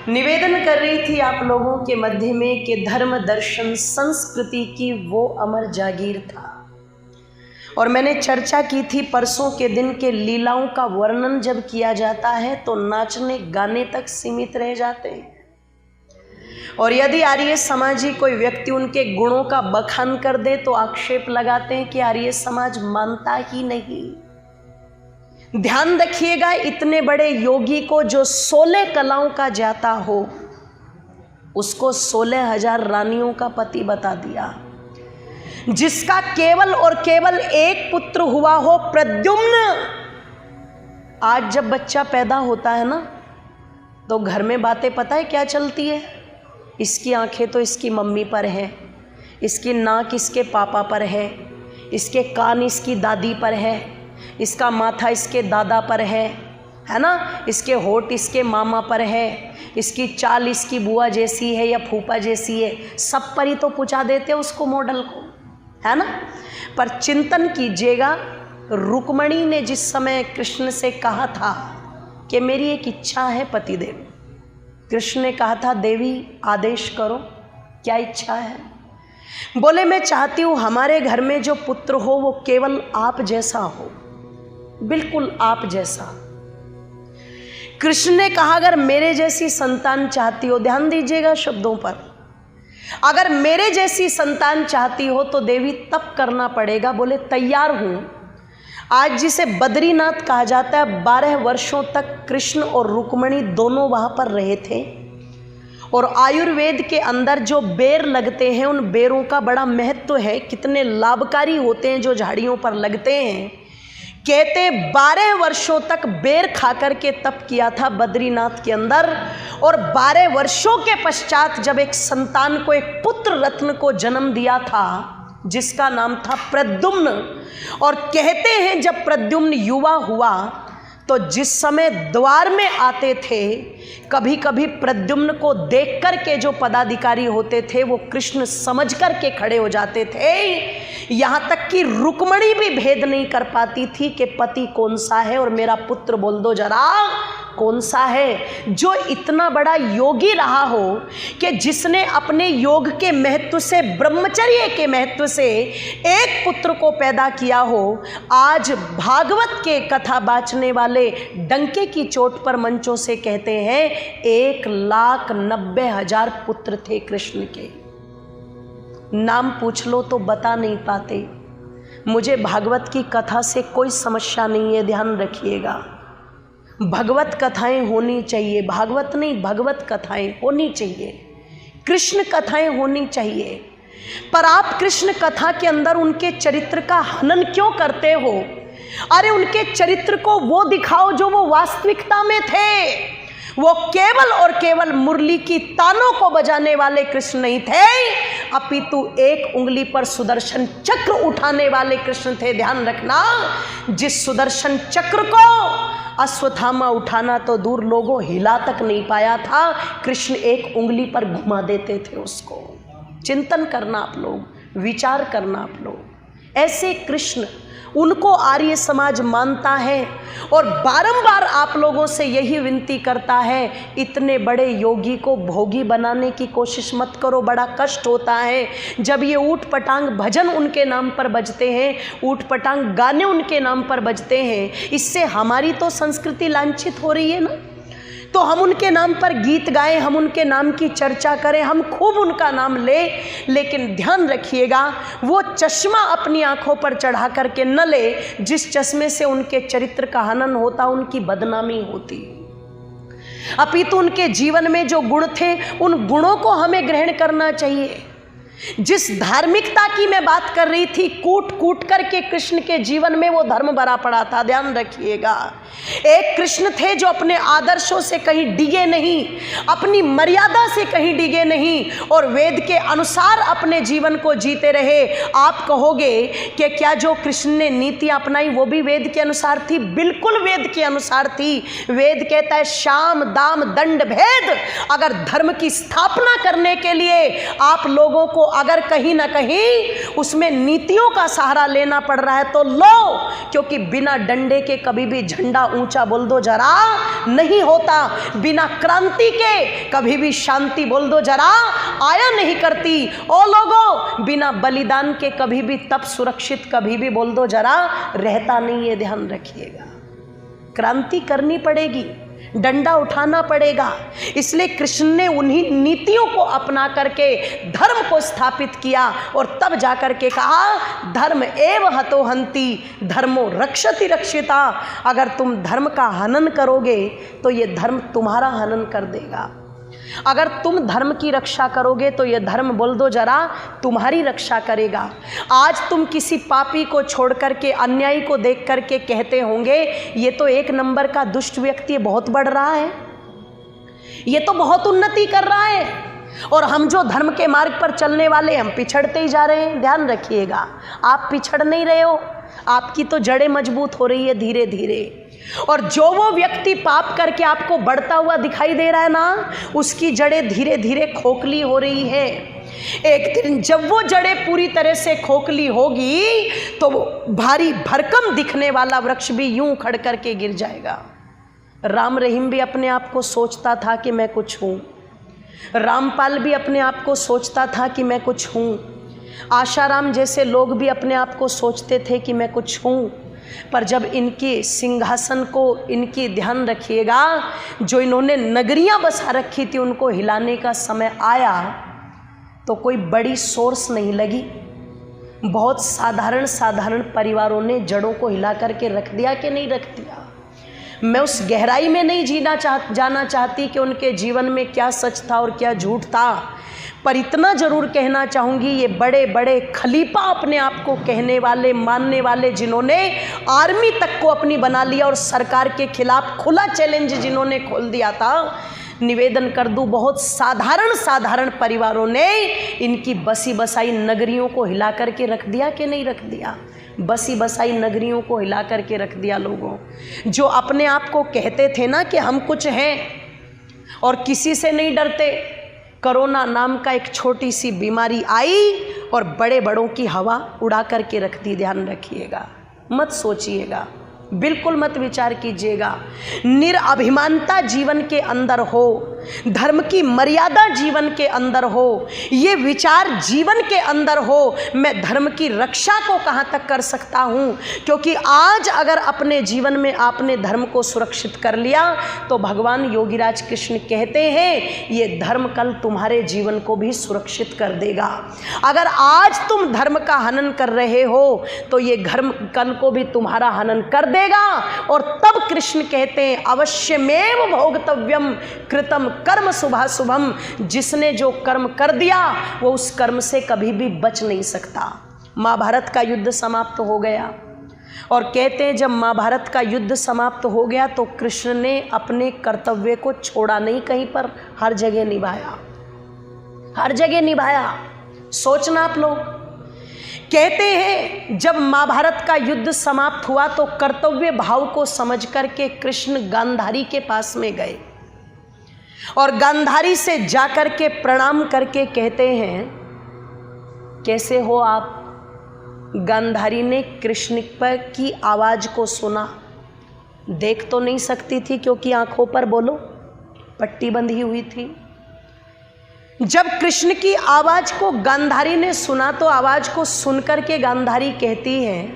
निवेदन कर रही थी आप लोगों के मध्य में कि धर्म दर्शन संस्कृति की वो अमर जागीर था। और मैंने चर्चा की थी परसों के दिन के लीलाओं का वर्णन जब किया जाता है तो नाचने गाने तक सीमित रह जाते हैं। और यदि आर्य समाजी कोई व्यक्ति उनके गुणों का बखान कर दे तो आक्षेप लगाते हैं कि आर्य समाज मानता ही नहीं। ध्यान रखिएगा, इतने बड़े योगी को जो 16 कलाओं का जाता हो उसको 16,000 रानियों का पति बता दिया। जिसका केवल और केवल एक पुत्र हुआ हो, प्रद्युम्न। आज जब बच्चा पैदा होता है ना तो घर में बातें पता है क्या चलती है? इसकी आंखें तो इसकी मम्मी पर है, इसकी नाक इसके पापा पर है, इसके कान इसकी दादी पर है, इसका माथा इसके दादा पर है ना, इसके होठ इसके मामा पर है, इसकी चाल इसकी बुआ जैसी है या फूफा जैसी है। सब पर ही तो पूछा देते उसको, मॉडल को, है ना। पर चिंतन कीजिएगा, रुक्मणी ने जिस समय कृष्ण से कहा था कि मेरी एक इच्छा है पतिदेव, कृष्ण ने कहा था देवी आदेश करो, क्या इच्छा है? बोले मैं चाहती हूँ हमारे घर में जो पुत्र हो वो केवल आप जैसा हो, बिल्कुल आप जैसा। कृष्ण ने कहा अगर मेरे जैसी संतान चाहती हो, ध्यान दीजिएगा शब्दों पर, अगर मेरे जैसी संतान चाहती हो तो देवी तप करना पड़ेगा। बोले तैयार हूं। आज जिसे बद्रीनाथ कहा जाता है, 12 वर्षों तक कृष्ण और रुक्मणी दोनों वहां पर रहे थे। और आयुर्वेद के अंदर जो बेर लगते हैं उन बेरों का बड़ा महत्व है, कितने लाभकारी होते हैं जो झाड़ियों पर लगते हैं। कहते 12 वर्षों तक बेर खाकर के तप किया था बद्रीनाथ के अंदर। और 12 वर्षों के पश्चात जब एक संतान को, एक पुत्र रत्न को जन्म दिया था जिसका नाम था प्रद्युम्न। और कहते हैं जब प्रद्युम्न युवा हुआ तो जिस समय द्वार में आते थे, कभी कभी प्रद्युम्न को देख कर के जो पदाधिकारी होते थे वो कृष्ण समझ कर के खड़े हो जाते थे। यहाँ तक कि रुक्मणी भी भेद नहीं कर पाती थी कि पति कौन सा है और मेरा पुत्र बोल दो जरा कौन सा है। जो इतना बड़ा योगी रहा हो कि जिसने अपने योग के महत्व से, ब्रह्मचर्य के महत्व से एक पुत्र को पैदा किया हो, आज भागवत के कथा बाचने वाले डंके की चोट पर मंचों से कहते हैं 1,90,000 पुत्र थे कृष्ण के। नाम पूछ लो तो बता नहीं पाते। मुझे भागवत की कथा से कोई समस्या नहीं है, ध्यान रखिएगा। भगवत कथाएं होनी चाहिए, भागवत नहीं, भगवत कथाएं होनी चाहिए, कृष्ण कथाएं होनी चाहिए। पर आप कृष्ण कथा के अंदर उनके चरित्र का हनन क्यों करते हो? अरे उनके चरित्र को वो दिखाओ जो वो वास्तविकता में थे। वो केवल और केवल मुरली की तानों को बजाने वाले कृष्ण नहीं थे, अपितु एक उंगली पर सुदर्शन चक्र उठाने वाले कृष्ण थे। ध्यान रखना, जिस सुदर्शन चक्र को अश्वत्थामा उठाना तो दूर, लोगों हिला तक नहीं पाया था, कृष्ण एक उंगली पर घुमा देते थे उसको। चिंतन करना आप लोग, विचार करना आप लोग। ऐसे कृष्ण, उनको आर्य समाज मानता है। और बारंबार आप लोगों से यही विनती करता है, इतने बड़े योगी को भोगी बनाने की कोशिश मत करो, बड़ा कष्ट होता है जब ये ऊट पटांग भजन उनके नाम पर बजते हैं, ऊट पटांग गाने उनके नाम पर बजते हैं। इससे हमारी तो संस्कृति लांछित हो रही है ना। तो हम उनके नाम पर गीत गाएं, हम उनके नाम की चर्चा करें, हम खूब उनका नाम लें, लेकिन ध्यान रखिएगा वो चश्मा अपनी आंखों पर चढ़ा करके न ले जिस चश्मे से उनके चरित्र का हनन होता, उनकी बदनामी होती। अपितु उनके जीवन में जो गुण थे उन गुणों को हमें ग्रहण करना चाहिए। जिस धार्मिकता की मैं बात कर रही थी, कूट कूट करके कृष्ण के जीवन में वो धर्म भरा पड़ा था। ध्यान रखिएगा, एक कृष्ण थे जो अपने आदर्शों से कहीं डिगे नहीं, अपनी मर्यादा से कहीं डिगे नहीं और वेद के अनुसार अपने जीवन को जीते रहे। आप कहोगे कि क्या जो कृष्ण ने नीति अपनाई वो भी वेद के अनुसार थी? बिल्कुल वेद के अनुसार थी। वेद कहता है शाम दाम दंड भेद। अगर धर्म की स्थापना करने के लिए आप लोगों को अगर कहीं ना कहीं उसमें नीतियों का सहारा लेना पड़ रहा है तो लो, क्योंकि बिना डंडे के कभी भी झंडा ऊंचा बोल दो जरा नहीं होता, बिना क्रांति के कभी भी शांति बोल दो जरा आया नहीं करती। ओ लोगों, बिना बलिदान के कभी भी तप सुरक्षित कभी भी बोल दो जरा रहता नहीं, ये ध्यान रखिएगा। क्रांति करनी पड़ेगी, डंडा उठाना पड़ेगा। इसलिए कृष्ण ने उन्हीं नीतियों को अपना करके धर्म को स्थापित किया और तब जाकर के कहा धर्म एव हतो हंति धर्मो रक्षति रक्षिता। अगर तुम धर्म का हनन करोगे तो ये धर्म तुम्हारा हनन कर देगा, अगर तुम धर्म की रक्षा करोगे तो ये धर्म बोल दो जरा तुम्हारी रक्षा करेगा। आज तुम किसी पापी को छोड़ करके अन्यायी को देख करके कहते होंगे ये तो एक नंबर का दुष्ट व्यक्ति बहुत बढ़ रहा है, ये तो बहुत उन्नति कर रहा है, और हम जो धर्म के मार्ग पर चलने वाले हम पिछड़ते ही जा रहे हैं। ध्यान रखिएगा, आप पिछड़ नहीं रहे हो, आपकी तो जड़ें मजबूत हो रही है धीरे धीरे। और जो वो व्यक्ति पाप करके आपको बढ़ता हुआ दिखाई दे रहा है ना, उसकी जड़ें धीरे धीरे खोखली हो रही है। एक दिन जब वो जड़ें पूरी तरह से खोखली होगी तो वो भारी भरकम दिखने वाला वृक्ष भी यूं उखड़ करके गिर जाएगा। राम रहीम भी अपने आप को सोचता था कि मैं कुछ हूँ, रामपाल भी अपने आप को सोचता था कि मैं कुछ हूँ, आशाराम जैसे लोग भी अपने आप को सोचते थे कि मैं कुछ हूँ। पर जब इनके सिंहासन को, इनकी ध्यान रखिएगा, जो इन्होंने नगरियां बसा रखी थी उनको हिलाने का समय आया तो कोई बड़ी सोर्स नहीं लगी, बहुत साधारण साधारण परिवारों ने जड़ों को हिला करके रख दिया कि नहीं रख दिया। मैं उस गहराई में नहीं जाना चाहती कि उनके जीवन में क्या सच था और क्या झूठ था, पर इतना जरूर कहना चाहूँगी ये बड़े बड़े खलीफा अपने आप को कहने वाले मानने वाले, जिन्होंने आर्मी तक को अपनी बना लिया और सरकार के खिलाफ खुला चैलेंज जिन्होंने खोल दिया था, निवेदन कर दूं बहुत साधारण साधारण परिवारों ने इनकी बसी बसाई नगरियों को हिला करके रख दिया कि नहीं रख दिया। बसी बसाई नगरियों को हिला करके रख दिया। लोगों जो अपने आप को कहते थे ना कि हम कुछ हैं और किसी से नहीं डरते, कोरोना नाम का एक छोटी सी बीमारी आई और बड़े बड़ों की हवा उड़ा करके रख दी। ध्यान रखिएगा, मत सोचिएगा, बिल्कुल मत विचार कीजिएगा। निरअभिमानता जीवन के अंदर हो, धर्म की मर्यादा जीवन के अंदर हो, ये विचार जीवन के अंदर हो, मैं धर्म की रक्षा को कहाँ तक कर सकता हूँ। क्योंकि आज अगर अपने जीवन में आपने धर्म को सुरक्षित कर लिया तो भगवान योगीराज कृष्ण कहते हैं ये धर्म कल तुम्हारे जीवन को भी सुरक्षित कर देगा। अगर आज तुम धर्म का हनन कर रहे हो तो ये धर्म कल को भी तुम्हारा हनन कर देगा। और तब कृष्ण कहते हैं अवश्यमेव भोक्तव्यम कृतम कर्म शुभाशुभम, जिसने जो कर्म कर दिया वो उस कर्म से कभी भी बच नहीं सकता। महाभारत का युद्ध समाप्त हो गया और कहते हैं जब महाभारत का युद्ध समाप्त हो गया तो कृष्ण ने अपने कर्तव्य को छोड़ा नहीं, कहीं पर हर जगह निभाया, हर जगह निभाया। सोचना आप लोग, कहते हैं जब महाभारत का युद्ध समाप्त हुआ तो कर्तव्य भाव को समझ करके कृष्ण गांधारी के पास में गए और गांधारी से जाकर के प्रणाम करके कहते हैं कैसे हो आप। गांधारी ने कृष्ण पर की आवाज को सुना, देख तो नहीं सकती थी क्योंकि आंखों पर बोलो पट्टी बंधी हुई थी। जब कृष्ण की आवाज को गांधारी ने सुना तो आवाज को सुनकर के गांधारी कहती है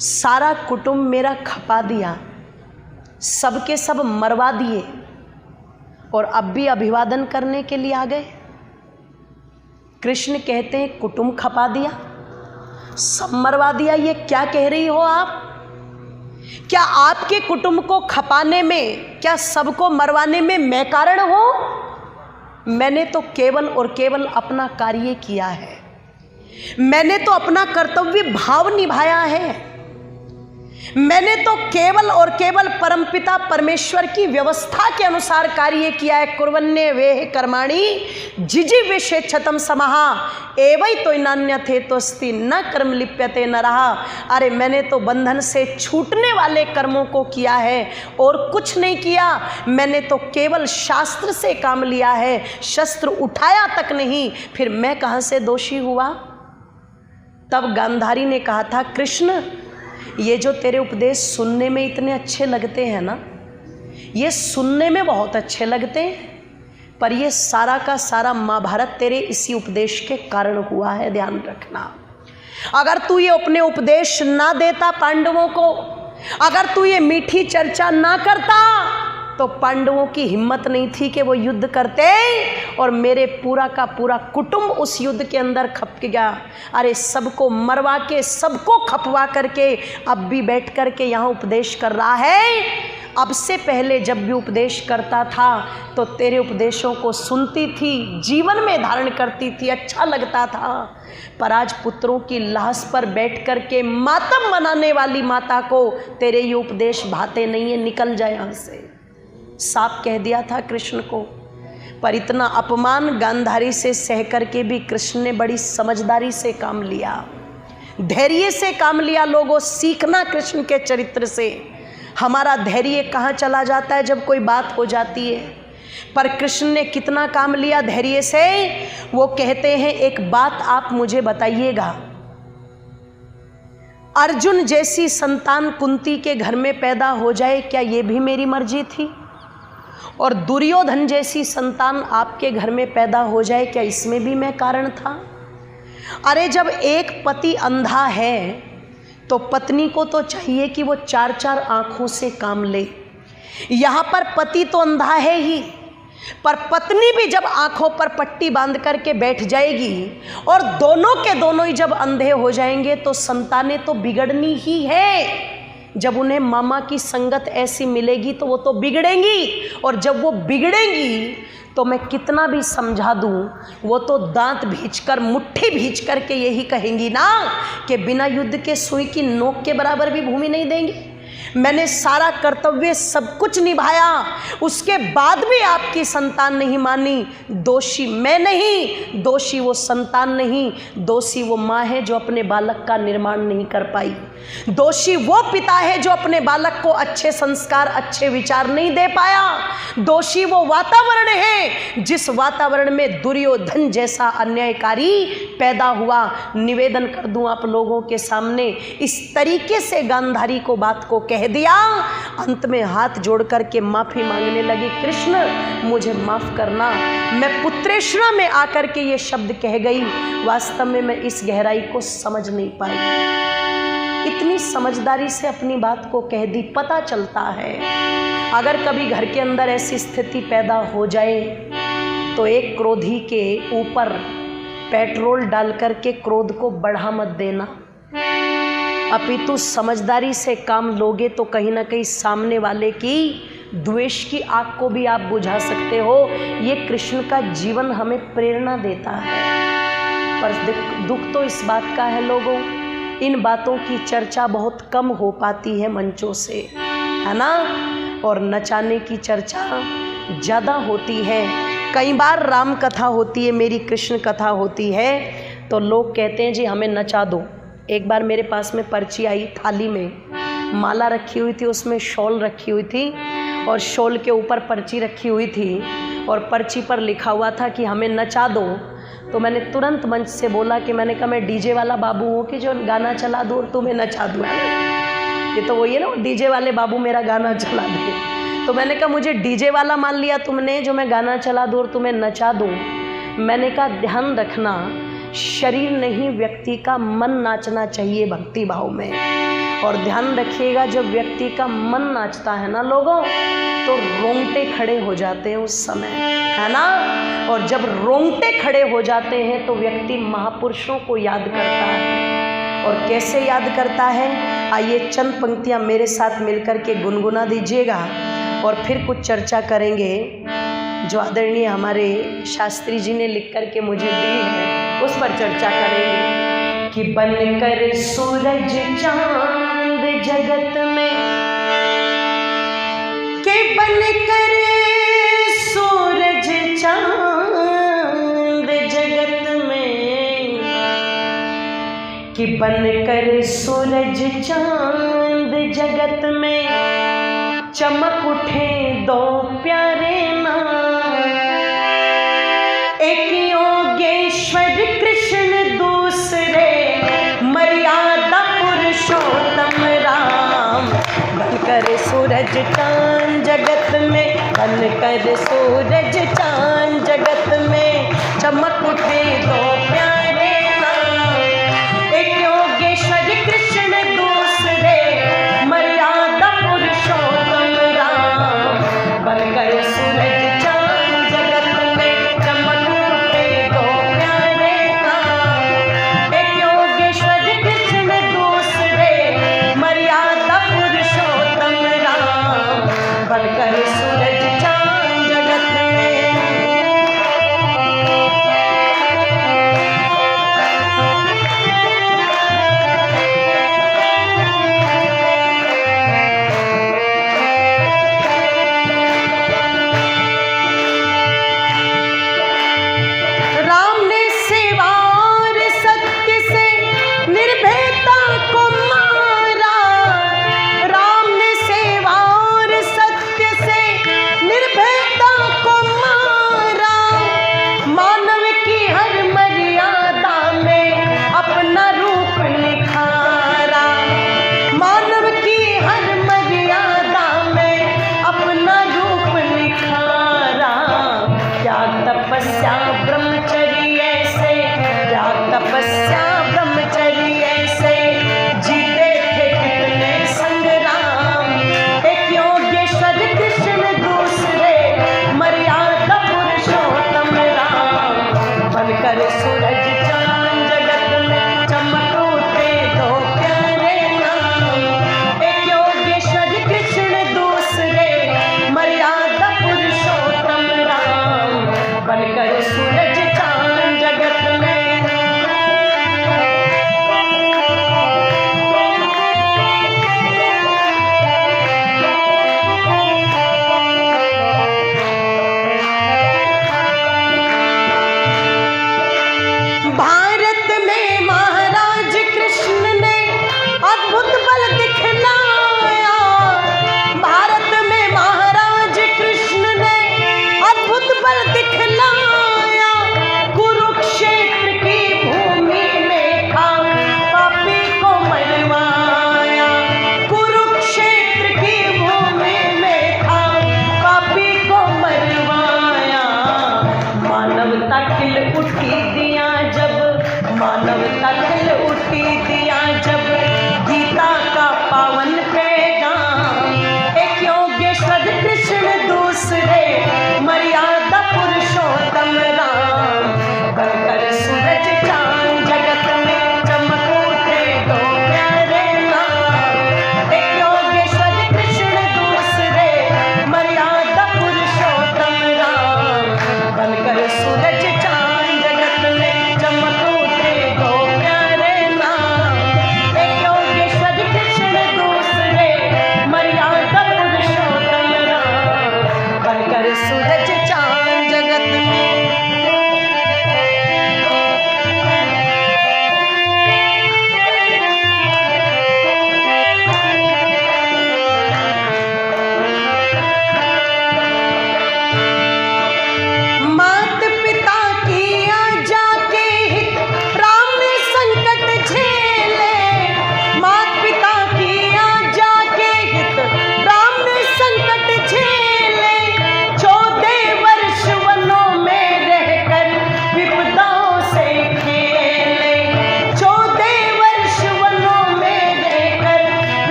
सारा कुटुंब मेरा खपा दिया, सबके सब मरवा दिए और अब भी अभिवादन करने के लिए आ गए। कृष्ण कहते हैं कुटुंब खपा दिया, सब मरवा दिया, ये क्या कह रही हो आप। क्या आपके कुटुंब को खपाने में, क्या सबको मरवाने में मैं कारण हूं। मैंने तो केवल और केवल अपना कार्य किया है, मैंने तो अपना कर्तव्य भाव निभाया है। मैंने तो केवल और केवल परमपिता परमेश्वर की व्यवस्था के अनुसार कार्य किया है। कुर्वन्ये वेह कर्माणि जिजीविषेच्छतं समहा एवै तो नान्य थे तो अस्ति न कर्म लिप्यते न रहा। अरे मैंने तो बंधन से छूटने वाले कर्मों को किया है और कुछ नहीं किया। मैंने तो केवल शास्त्र से काम लिया है, शस्त्र उठाया तक नहीं। फिर मैं कहाँ से दोषी हुआ? तब गांधारी ने कहा था, कृष्ण ये जो तेरे उपदेश सुनने में इतने अच्छे लगते हैं ना, ये सुनने में बहुत अच्छे लगते हैं, पर ये सारा का सारा महाभारत तेरे इसी उपदेश के कारण हुआ है, ध्यान रखना। अगर तू ये अपने उपदेश ना देता पांडवों को, अगर तू ये मीठी चर्चा ना करता, तो पांडवों की हिम्मत नहीं थी कि वो युद्ध करते और मेरे पूरा का पूरा कुटुंब उस युद्ध के अंदर खप गया। अरे सबको मरवा के, सबको खपवा करके अब भी बैठ करके यहाँ उपदेश कर रहा है। अब से पहले जब भी उपदेश करता था तो तेरे उपदेशों को सुनती थी, जीवन में धारण करती थी, अच्छा लगता था। पर आज पुत्रों की लाश पर बैठ करके मातम मनाने वाली माता को तेरे ये उपदेश भाते नहीं है, निकल जाए यहाँ से। साफ कह दिया था कृष्ण को। पर इतना अपमान गांधारी से सह करके भी कृष्ण ने बड़ी समझदारी से काम लिया, धैर्य से काम लिया। लोगों सीखना कृष्ण के चरित्र से। हमारा धैर्य कहाँ चला जाता है जब कोई बात हो जाती है, पर कृष्ण ने कितना काम लिया धैर्य से। वो कहते हैं, एक बात आप मुझे बताइएगा, अर्जुन जैसी संतान कुंती के घर में पैदा हो जाए, क्या ये भी मेरी मर्जी थी? और दुर्योधन जैसी संतान आपके घर में पैदा हो जाए, क्या इसमें भी मैं कारण था? अरे जब एक पति अंधा है तो पत्नी को तो चाहिए कि वो 4-4 आंखों से काम ले। यहाँ पर पति तो अंधा है ही, पर पत्नी भी जब आंखों पर पट्टी बांध करके बैठ जाएगी और दोनों के दोनों ही जब अंधे हो जाएंगे तो संतानें तो बिगड़नी ही है। जब उन्हें मामा की संगत ऐसी मिलेगी तो वो तो बिगड़ेंगी, और जब वो बिगड़ेंगी तो मैं कितना भी समझा दूं, वो तो दांत भींचकर, मुट्ठी भींच करके यही कहेंगी ना कि बिना युद्ध के सुई की नोक के बराबर भी भूमि नहीं देंगी। मैंने सारा कर्तव्य सब कुछ निभाया, उसके बाद भी आपकी संतान नहीं मानी। दोषी मैं नहीं, दोषी वो संतान नहीं, दोषी वो माँ है जो अपने बालक का निर्माण नहीं कर पाई। दोषी वो पिता है जो अपने बालक को अच्छे संस्कार, अच्छे विचार नहीं दे पाया। दोषी वो वातावरण है जिस वातावरण में दुर्योधन जैसा अन्यायकारी पैदा हुआ। निवेदन कर दूं आप लोगों के सामने, इस तरीके से गांधारी को बात को कह दिया। अंत में हाथ जोड़ करके माफी मांगने लगी, कृष्ण मुझे माफ करना, मैं पुत्रेष्णा में आकर के ये शब्द कह गई। वास्तव में मैं इस गहराई को समझ नहीं पाई। इतनी समझदारी से अपनी बात को कह दी। पता चलता है अगर कभी घर के अंदर ऐसी स्थिति पैदा हो जाए तो एक क्रोधी के ऊपर पेट्रोल डाल करके क्रोध को बढ़ा मत देना, अपितु समझदारी से काम लोगे तो कहीं ना कहीं सामने वाले की द्वेष की आग को भी आप बुझा सकते हो। ये कृष्ण का जीवन हमें प्रेरणा देता है। पर दुख तो इस बात का है लोगों, इन बातों की चर्चा बहुत कम हो पाती है मंचों से, है ना, और नचाने की चर्चा ज़्यादा होती है। कई बार राम कथा होती है, मेरी कृष्ण कथा होती है, तो लोग कहते हैं जी हमें नचा दो। एक बार मेरे पास में पर्ची आई, थाली में माला रखी हुई थी, उसमें शॉल रखी हुई थी और शॉल के ऊपर पर्ची रखी हुई थी और पर्ची पर लिखा हुआ था कि हमें नचा दो। तो मैंने तुरंत मंच से बोला कि मैंने कहा मैं डीजे वाला बाबू हूँ कि जो गाना चला दूँ और तुम्हें नचा दूँ। ये तो वही है ना, डीजे वाले बाबू मेरा गाना चला दे। तो मैंने कहा मुझे डीजे वाला मान लिया तुमने जो मैं गाना चला दूँ और तुम्हें नचा दूँ। मैंने कहा ध्यान रखना, शरीर नहीं व्यक्ति का मन नाचना चाहिए भक्ति भाव में। और ध्यान रखिएगा जब व्यक्ति का मन नाचता है ना लोगों, तो रोंगटे खड़े हो जाते हैं उस समय, है ना। और जब रोंगटे खड़े हो जाते हैं तो व्यक्ति महापुरुषों को याद करता है। और कैसे याद करता है, आइए चंद पंक्तियां मेरे साथ मिलकर के गुनगुना दीजिएगा और फिर कुछ चर्चा करेंगे जो आदरणीय हमारे शास्त्री जी ने लिख कर के मुझे दी है, उस पर चर्चा करेंगे। कि बनकर सूरज चांद जगत में के बन कर सूरज चांद जगत में, कि बन कर सूरज चांद जगत में चमक उठे दो प्यारे नाम, एक योगेश्वर कृष्ण दूसरे मर्यादा पुरुषोत्तम राम। बनकर सूरज चांद जगत में, बनकर सूरज चांद जगत में चमक उठे दो